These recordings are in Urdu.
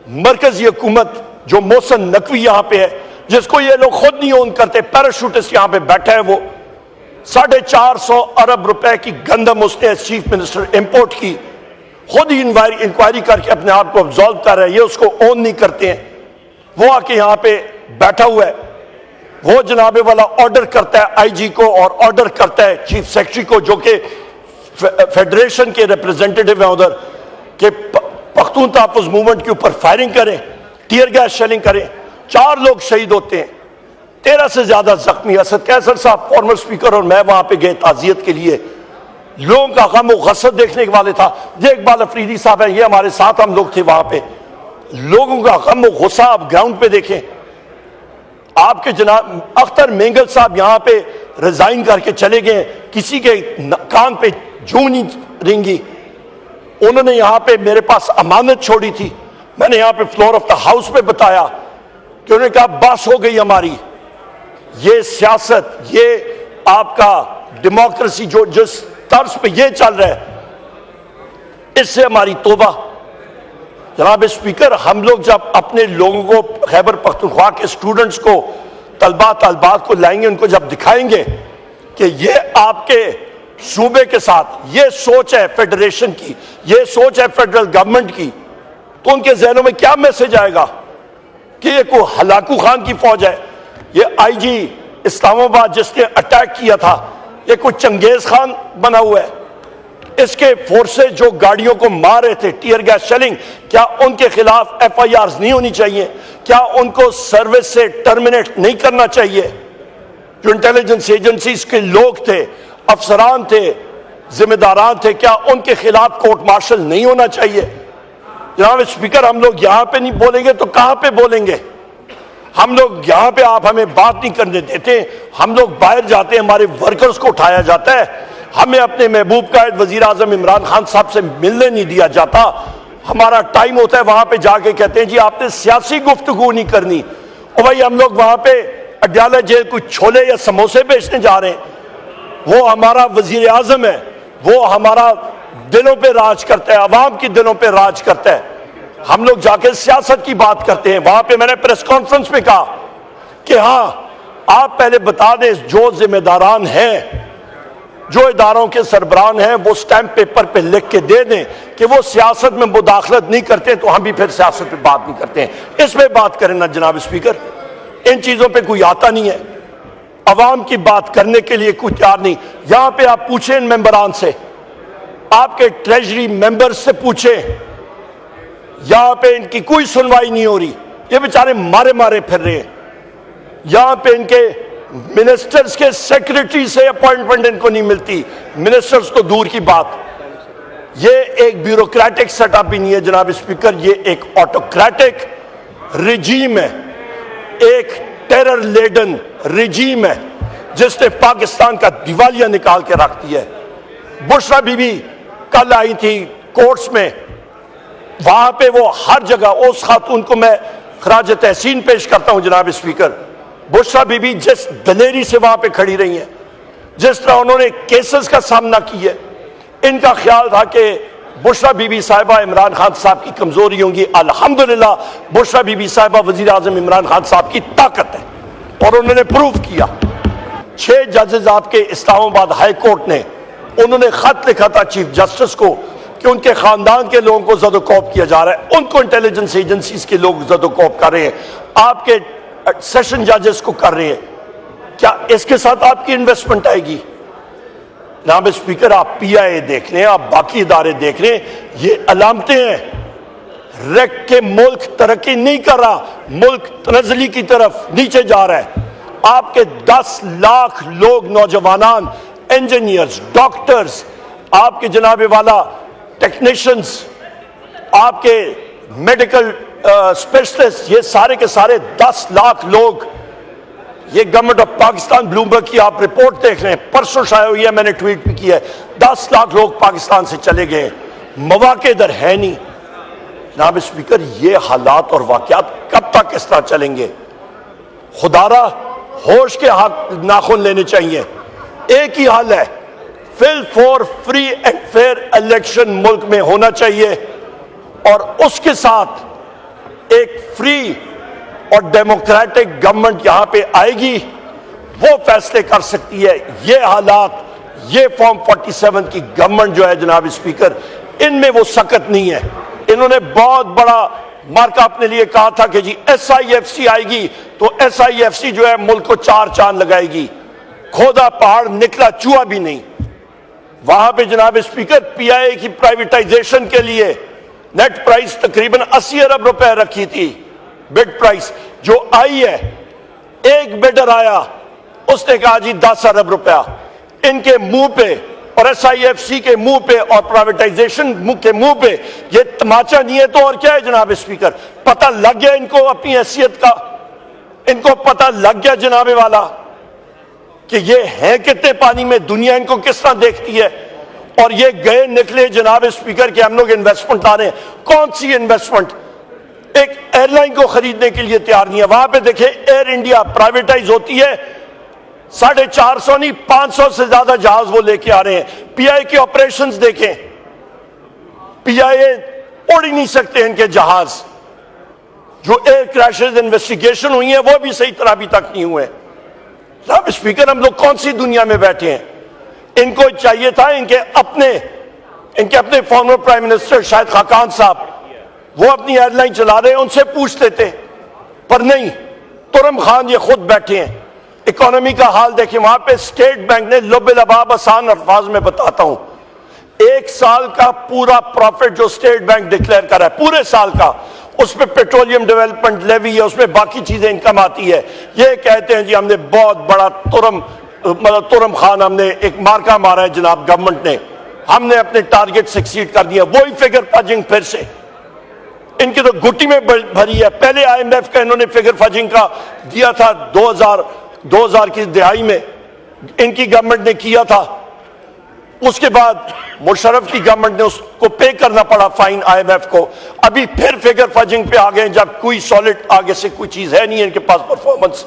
مرکزی حکومت جو محسن نقوی یہاں پہ ہے، جس کو یہ لوگ خود نہیں اون کرتے، پیراشوٹسٹ یہاں پہ بیٹھا ہے، وہ 450 ارب روپے کی گندم اس نے چیف منسٹر امپورٹ کی، خود ہی انکوائری کر کے اپنے آپ کو ابزالو کر رہا ہے، یہ اس کو اون نہیں کرتے ہیں، وہ آ کے یہاں پہ بیٹھا ہوا ہے، وہ جناب والا آرڈر کرتا ہے آئی جی کو اور آرڈر کرتا ہے چیف سیکرٹری کو، جو کہ فیڈریشن کے ریپریزنٹیٹو ہیں ادھر، کہ پختون تحفظ موومنٹ کے اوپر فائرنگ کریں، ٹیئر گیس شیلنگ کریں، 4 لوگ شہید ہوتے ہیں، 13 سے زیادہ زخمی۔ اسد کیسر صاحب فارمر سپیکر اور میں وہاں پہ گئے تعزیت کے لیے، لوگوں کا غم و غصت دیکھنے کے والے تھا، یہ اقبال افریدی صاحب ہیں، یہ ہمارے ساتھ ہم لوگ تھے وہاں پہ، لوگوں کا غم و غصہ آپ گراؤنڈ پہ دیکھیں۔ آپ کے جناب اختر مینگل صاحب یہاں پہ ریزائن کر کے چلے گئے، کسی کے کان پہ جوں نہیں رنگی، انہوں نے یہاں پہ میرے پاس امانت چھوڑی تھی، میں نے یہاں پہ فلور آف دا ہاؤس پہ بتایا کہ انہوں نے کہا بس ہو گئی ہماری، یہ سیاست، یہ آپ کا ڈیموکریسی جو جس طرز پہ یہ چل رہا ہے، اس سے ہماری توبہ۔ جناب اسپیکر، ہم لوگ جب اپنے لوگوں کو، خیبر پختونخوا کے اسٹوڈنٹس کو، طلبات کو لائیں گے، ان کو جب دکھائیں گے کہ یہ آپ کے صوبے کے ساتھ یہ سوچ ہے فیڈریشن کی، یہ سوچ ہے فیڈرل گورنمنٹ کی، تو ان کے ذہنوں میں کیا میسج آئے گا کہ یہ کوئی ہلاکو خان کی فوج ہے، یہ آئی جی اسلام آباد جس نے اٹیک کیا تھا، یہ کوئی چنگیز خان بنا ہوا ہے، اس کے فورسز جو گاڑیوں کو مار رہے تھے، ٹیئر گیس شیلنگ، کیا ان کے خلاف ایف آئی آرز نہیں ہونی چاہیے؟ کیا ان کو سروس سے ٹرمینیٹ نہیں کرنا چاہیے؟ جو انٹیلیجنس ایجنسیز کے لوگ تھے، افسران تھے، ذمہ داران تھے، کیا ان کے خلاف کورٹ مارشل نہیں ہونا چاہیے؟ جناب اسپیکر، ہم لوگ یہاں پہ نہیں بولیں گے تو کہاں پہ بولیں گے؟ ہم لوگ یہاں پہ آپ ہمیں بات نہیں کرنے دیتے، ہم لوگ باہر جاتے ہیں، ہمارے ورکرز کو اٹھایا جاتا ہے، ہمیں اپنے محبوب قائد وزیر اعظم عمران خان صاحب سے ملنے نہیں دیا جاتا، ہمارا ٹائم ہوتا ہے وہاں پہ جا کے کہتے ہیں جی آپ نے سیاسی گفتگو نہیں کرنی، اور بھائی ہم لوگ وہاں پہ اڈیالہ جیل کوئی چھولے یا سموسے بیچنے جا رہے ہیں، وہ ہمارا وزیر اعظم ہے، وہ ہمارا دلوں پہ راج کرتا ہے، عوام کی دلوں پہ راج کرتا ہے، ہم لوگ جا کے سیاست کی بات کرتے ہیں۔ وہاں پہ میں نے پریس کانفرنس میں کہا کہ ہاں آپ پہلے بتا دیں جو ذمہ داران ہیں، جو اداروں کے سربراہ ہیں، وہ سٹیمپ پیپر پہ لکھ کے دے دیں کہ وہ سیاست میں مداخلت نہیں کرتے، تو ہم بھی پھر سیاست پہ بات نہیں کرتے ہیں، اس پہ بات کریں نا جناب اسپیکر، ان چیزوں پہ کوئی آتا نہیں ہے، عوام کی بات کرنے کے لیے کوئی تیار نہیں۔ یہاں پہ آپ پوچھیں ان ممبران سے، آپ کے ٹریجری ممبر سے پوچھیں، یہاں پہ ان کی کوئی سنوائی نہیں ہو رہی، یہ بیچارے مارے مارے پھر رہے ہیں، یہاں پہ ان کے منسٹرز کے سیکریٹری سے اپوائنٹمنٹ ان کو نہیں ملتی، منسٹرز تو دور کی بات، یہ ایک بیوروکریٹک سیٹ اپ ہی نہیں ہے جناب اسپیکر، یہ ایک آٹوکریٹک رجیم ہے، ایک ٹیرر لیڈن رجیم ہے جس نے پاکستان کا دیوالیہ نکال کے رکھ دیا ہے۔ بشرا بی بی کل آئی تھی کورٹس میں، وہاں پہ وہ ہر جگہ، اس خاتون کو میں خراج تحسین پیش کرتا ہوں جناب اسپیکر، بشرا بی بی جس دلیری سے وہاں پہ کھڑی رہی ہیں، جس طرح انہوں نے کیسز کا سامنا کیا، ان کا خیال تھا کہ بشرا بی بی صاحبہ عمران خان صاحب کی کمزوری ہوں گی، الحمدللہ بشرا بی بی صاحبہ وزیر اعظم عمران خان صاحب کی طاقت ہے، اور انہوں نے پروف کیا۔ 6 ججز آپ کے اسلام آباد ہائی کورٹ نے، انہوں نے خط لکھا تھا چیف جسٹس کو کہ ان کے خاندان کے لوگوں کو زد و کوب کیا جا رہا ہے، ان کو انٹیلیجنس ایجنسیز کے لوگ زد و کوب کر رہے ہیں، آپ کے سیشن ججز کو کر رہے ہیں، کیا اس کے ساتھ آپ کی انویسٹمنٹ آئے گی؟ جناب اسپیکر، آپ پی آئی اے دیکھ لیں، آپ باقی ادارے دیکھ لیں، یہ علامتیں ہیں ریک کے ملک ترقی نہیں کر رہا، ملک تنزلی کی طرف نیچے جا رہا ہے۔ آپ کے 10 لاکھ لوگ، نوجوانان، انجینئرز، ڈاکٹرز، آپ کے جناب والا ٹیکنیشنز، آپ کے میڈیکل اسپیشلسٹ، یہ سارے کے سارے 10 لاکھ لوگ، یہ گورنمنٹ آف پاکستان بلومبرگ کی آپ رپورٹ دیکھ رہے ہیں، پرسوں شائع ہوئی ہے، میں نے ٹویٹ بھی کیا ہے، 10 لاکھ لوگ پاکستان سے چلے گئے، مواقع ادھر ہے نہیں۔ جناب اسپیکر، یہ حالات اور واقعات کب تک اس طرح چلیں گے؟ خدارہ ہوش کے ہاتھ ناخن لینے چاہیے۔ ایک ہی حل ہے، فل فور فری اینڈ فیئر الیکشن ملک میں ہونا چاہیے، اور اس کے ساتھ ایک فری اور ڈیموکریٹک گورنمنٹ یہاں پہ آئے گی، وہ فیصلے کر سکتی ہے۔ یہ حالات، یہ فارم 47 کی گورنمنٹ جو ہے جناب اسپیکر، ان میں وہ سکت نہیں ہے۔ انہوں نے بہت بڑا مارکا اپنے لیے کہا تھا کہ جی ایس آئی ایف سی آئے گی تو ایس آئی ایف سی جو ہے ملک کو 4 چاند لگائے گی۔ کھودا پہاڑ نکلا چوہا بھی نہیں۔ وہاں پہ جناب اسپیکر پی آئی اے کی پرائیویٹائزیشن کے لیے نیٹ پرائس تقریباً 80 ارب روپے رکھی تھی، بڈ پرائس جو آئی ہے، ایک بڈر آیا، اس نے کہا جی 10 ارب روپیہ۔ ان کے منہ پہ اور ایس آئی ایف سی کے منہ پہ اور پرائیویٹائزیشن کے منہ پہ یہ تماچا نہیں ہے تو اور کیا ہے جناب اسپیکر؟ پتہ لگ گیا ان کو اپنی حیثیت کا، ان کو پتہ لگ گیا جناب والا کہ یہ ہیں کتنے پانی میں، دنیا ان کو کس طرح دیکھتی ہے۔ اور یہ گئے نکلے جناب اسپیکر کہ ہم لوگ انویسٹمنٹ آ رہے ہیں۔ کون سی انویسٹمنٹ؟ ایک ایئر لائن کو خریدنے کے لیے تیار نہیں ہے۔ وہاں پہ دیکھیں ایئر انڈیا پرائیویٹائز ہوتی ہے، 450 نہیں 500 سے زیادہ جہاز وہ لے کے آ رہے ہیں۔ پی آئی کے آپریشنز دیکھیں، پی آئی اے اڑ ہی نہیں سکتے ان کے جہاز۔ جو ایئر کریشز انویسٹیگیشن ہوئی ہیں وہ بھی صحیح طرح ابھی تک نہیں ہوئے۔ جناب اسپیکر، ہم لوگ کون سی دنیا میں بیٹھے ہیں؟ ان کو چاہیے تھا ان کے اپنے former prime minister Shahid Khaqan صاحب، وہ اپنی ایئر لائن چلا رہے ہیں، ان سے پوچھ لیتے، پر نہیں، ترم خان یہ خود بیٹھے ہیں۔ اکانومی کا حال دیکھیں، وہاں پہ اسٹیٹ بینک نے لب لباب آسان الفاظ میں بتاتا ہوں، 1 سال کا پورا پروفٹ جو اسٹیٹ بینک ڈکلیئر کر رہا ہے پورے سال کا، اس پہ پیٹرولیم ڈیولپمنٹ لیوی ہے، اس میں باقی چیزیں انکم آتی ہے۔ یہ کہتے ہیں جی ہم نے بہت بڑا ترم خان ہم نے ایک مارکا مارا ہے جناب گورنمنٹ نے، ہم نے اپنے ٹارگٹ سکسیڈ کر دیا۔ وہی فگر فجنگ پھر سے ان کی تو گھٹی میں بھری ہے۔ پہلے آئی ایم ایف کا انہوں نے فگر فجنگ کا دیا تھا 2000 کی دہائی میں، ان کی گورنمنٹ نے کیا تھا، اس کے بعد مشرف کی گورنمنٹ نے اس کو پے کرنا پڑا فائن آئی ایم ایف کو۔ ابھی پھر فگر فجنگ پہ آ گئے جب کوئی سالڈ آگے سے کوئی چیز ہے نہیں ان کے پاس پرفارمنس۔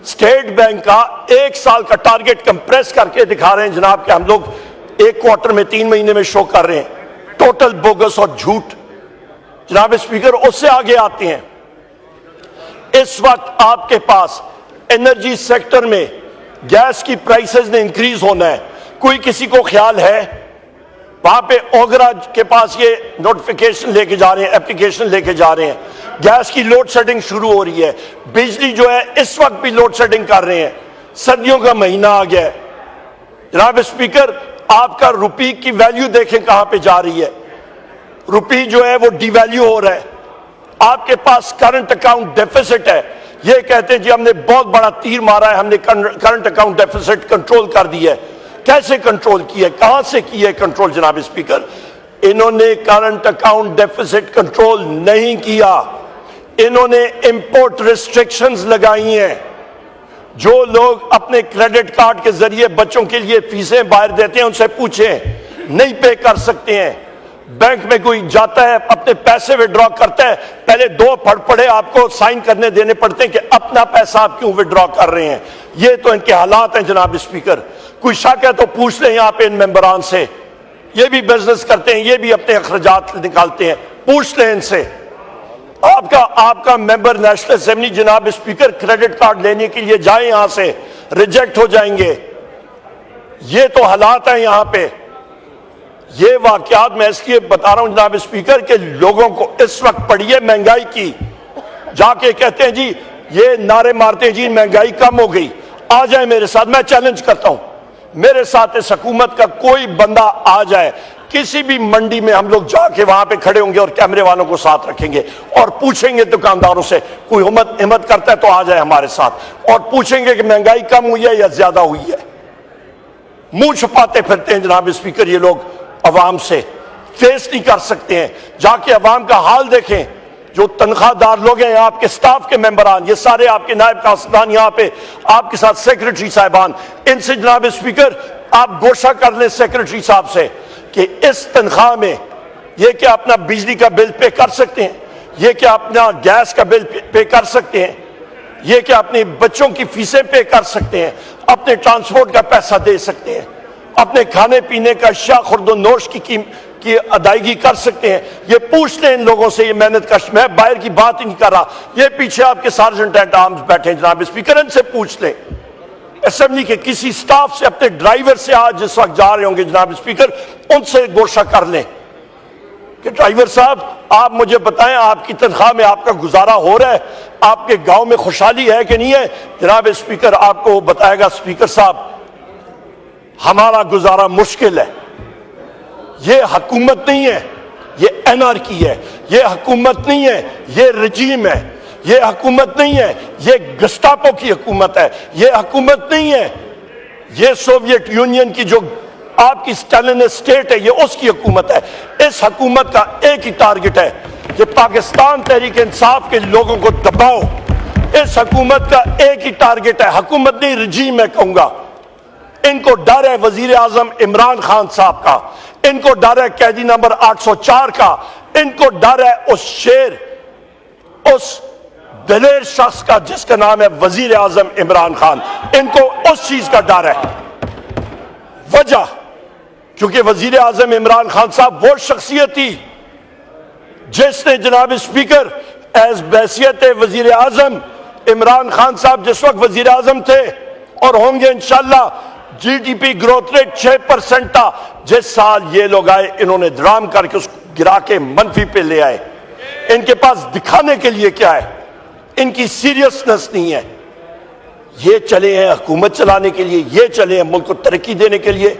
اسٹیٹ بینک کا 1 سال کا ٹارگٹ کمپریس کر کے دکھا رہے ہیں جناب کہ ہم لوگ 1 کوارٹر میں 3 مہینے میں شو کر رہے ہیں، ٹوٹل بوگس اور جھوٹ۔ جناب اسپیکر، اس سے آگے آتے ہیں، اس وقت آپ کے پاس انرجی سیکٹر میں گیس کی پرائسز نے انکریز ہونا ہے، کوئی کسی کو خیال ہے؟ وہاں پہ اوگرا کے پاس یہ نوٹیفیکیشن لے کے جا رہے ہیں، اپلیکیشن لے کے جا رہے ہیں، گیس کی لوڈ شیڈنگ شروع ہو رہی ہے، بجلی جو ہے اس وقت بھی لوڈ شیڈنگ کر رہے ہیں، سردیوں کا مہینہ آ گیا ہے۔ جناب اسپیکر، آپ کا روپی کی ویلیو دیکھیں کہاں پہ جا رہی ہے، روپی جو ہے وہ ڈی ویلیو ہو رہا ہے، آپ کے پاس کرنٹ اکاؤنٹ ڈیفیسٹ ہے۔ یہ کہتے ہیں جی ہم نے بہت بڑا تیر مارا ہے، ہم نے کرنٹ اکاؤنٹ ڈیفیسٹ کنٹرول کر دی ہے۔ کیسے کنٹرول کی ہے، کہاں سے کی ہے کنٹرول؟ جناب اسپیکر، انہوں نے کرنٹ اکاؤنٹ ڈیفیسٹ کنٹرول نہیں کیا، انہوں نے امپورٹ ریسٹرکشنز لگائی ہیں۔ جو لوگ اپنے کریڈٹ کارڈ کے ذریعے بچوں کے لیے فیسیں باہر دیتے ہیں ان سے پوچھیں، نہیں پے کر سکتے ہیں۔ بینک میں کوئی جاتا ہے اپنے پیسے وڈرا کرتا ہے، پہلے 2 پڑے آپ کو سائن کرنے دینے پڑتے ہیں کہ اپنا پیسہ آپ کیوں وڈرا کر رہے ہیں۔ یہ تو ان کے حالات ہیں جناب اسپیکر۔ کوئی شک ہے تو پوچھ لیں یہاں پہ ان ممبران سے، یہ بھی بزنس کرتے ہیں، یہ بھی اپنے اخراجات نکالتے ہیں، پوچھ لیں ان سے۔ آپ کا ممبر نیشنل اسمبلی جناب اسپیکر کریڈٹ کارڈ لینے کے لیے جائیں، یہاں سے ریجیکٹ ہو جائیں گے۔ یہ تو حالات ہیں یہاں پہ۔ یہ واقعات میں اس لیے بتا رہا ہوں جناب اسپیکر کہ لوگوں کو اس وقت پڑی ہے مہنگائی کی، جا کے کہتے ہیں جی یہ نعرے مارتے ہیں جی مہنگائی کم ہو گئی۔ آ جائیں میرے ساتھ، میں چیلنج کرتا ہوں، میرے ساتھ اس حکومت کا کوئی بندہ آ جائے، کسی بھی منڈی میں ہم لوگ جا کے وہاں پہ کھڑے ہوں گے اور کیمرے والوں کو ساتھ رکھیں گے اور پوچھیں گے دکانداروں سے، کوئی ہمت کرتا ہے تو آ جائے ہمارے ساتھ، اور پوچھیں گے کہ مہنگائی کم ہوئی ہے یا زیادہ ہوئی ہے۔ منہ چھپاتے پھرتے ہیں جناب اسپیکر یہ لوگ، عوام سے فیس نہیں کر سکتے ہیں۔ جا کے عوام کا حال دیکھیں، جو تنخواہ دار لوگ ہیں، آپ کے سٹاف کے ممبران، یہ سارے آپ کے نائب قاصدان یہاں پہ آپ کے ساتھ سیکرٹری صاحبان، ان سے جناب اسپیکر آپ گوشہ کر لیں سیکرٹری صاحب سے کہ اس تنخواہ میں یہ کہ اپنا بجلی کا بل پے کر سکتے ہیں، یہ کہ اپنا گیس کا بل پے کر سکتے ہیں، یہ کہ اپنے بچوں کی فیسیں پے کر سکتے ہیں، اپنے ٹرانسپورٹ کا پیسہ دے سکتے ہیں، اپنے کھانے پینے کا اشیاء خرد و نوش کی ادائیگی کر سکتے ہیں، یہ پوچھ لیں ان لوگوں سے، یہ محنت کش، میں باہر کی بات ہی نہیں کر رہا، یہ پیچھے آپ کے سارجنٹ ایٹ آرمز بیٹھے ہیں جناب اسپیکر، ان سے پوچھ لیں، اسمبلی کے کسی سٹاف سے، اپنے ڈرائیور سے آج جس وقت جا رہے ہوں گے جناب اسپیکر، ان سے گوشہ کر لیں کہ ڈرائیور صاحب آپ مجھے بتائیں آپ کی تنخواہ میں آپ کا گزارا ہو رہا ہے، آپ کے گاؤں میں خوشحالی ہے کہ نہیں ہے؟ جناب اسپیکر آپ کو بتائے گا اسپیکر صاحب ہمارا گزارا مشکل ہے، یہ حکومت نہیں ہے، یہ انارکی ہے، یہ حکومت نہیں ہے، یہ رجیم ہے، یہ حکومت نہیں ہے، یہ گسٹاپو کی حکومت ہے، یہ حکومت نہیں ہے، یہ سوویت یونین کی جو آپ کی اسٹالن اسٹیٹ ہے، یہ اس کی حکومت ہے۔ اس حکومت کا ایک ہی ٹارگٹ ہے کہ پاکستان تحریک انصاف کے لوگوں کو دباؤ، اس حکومت کا ایک ہی ٹارگٹ ہے، حکومت نہیں رجیم میں کہوں گا، ان کو ڈر ہے وزیر اعظم عمران خان صاحب کا، ان کو ڈر ہے قیدی نمبر 804 کا، ان کو ڈر ہے اس شیر، اس دلیر شخص کا جس کا نام ہے وزیر اعظم عمران خان، ان کو اس چیز کا ڈر ہے۔ وجہ کیونکہ وزیر اعظم عمران خان صاحب وہ شخصیت تھی جس نے جناب اسپیکر ایز بحیثیت وزیر اعظم عمران خان صاحب جس وقت وزیر اعظم تھے اور ہوں گے انشاءاللہ، G D P growth rate 6% تھا، جس سال یہ لوگ آئے انہوں نے ڈرام کر کے اس کو گرا کے منفی پہ لے آئے۔ ان کے پاس دکھانے کے لیے کیا ہے؟ ان کی سیریسنس نہیں ہے۔ یہ چلے ہیں حکومت چلانے کے لیے، یہ چلے ہیں ملک کو ترقی دینے کے لیے۔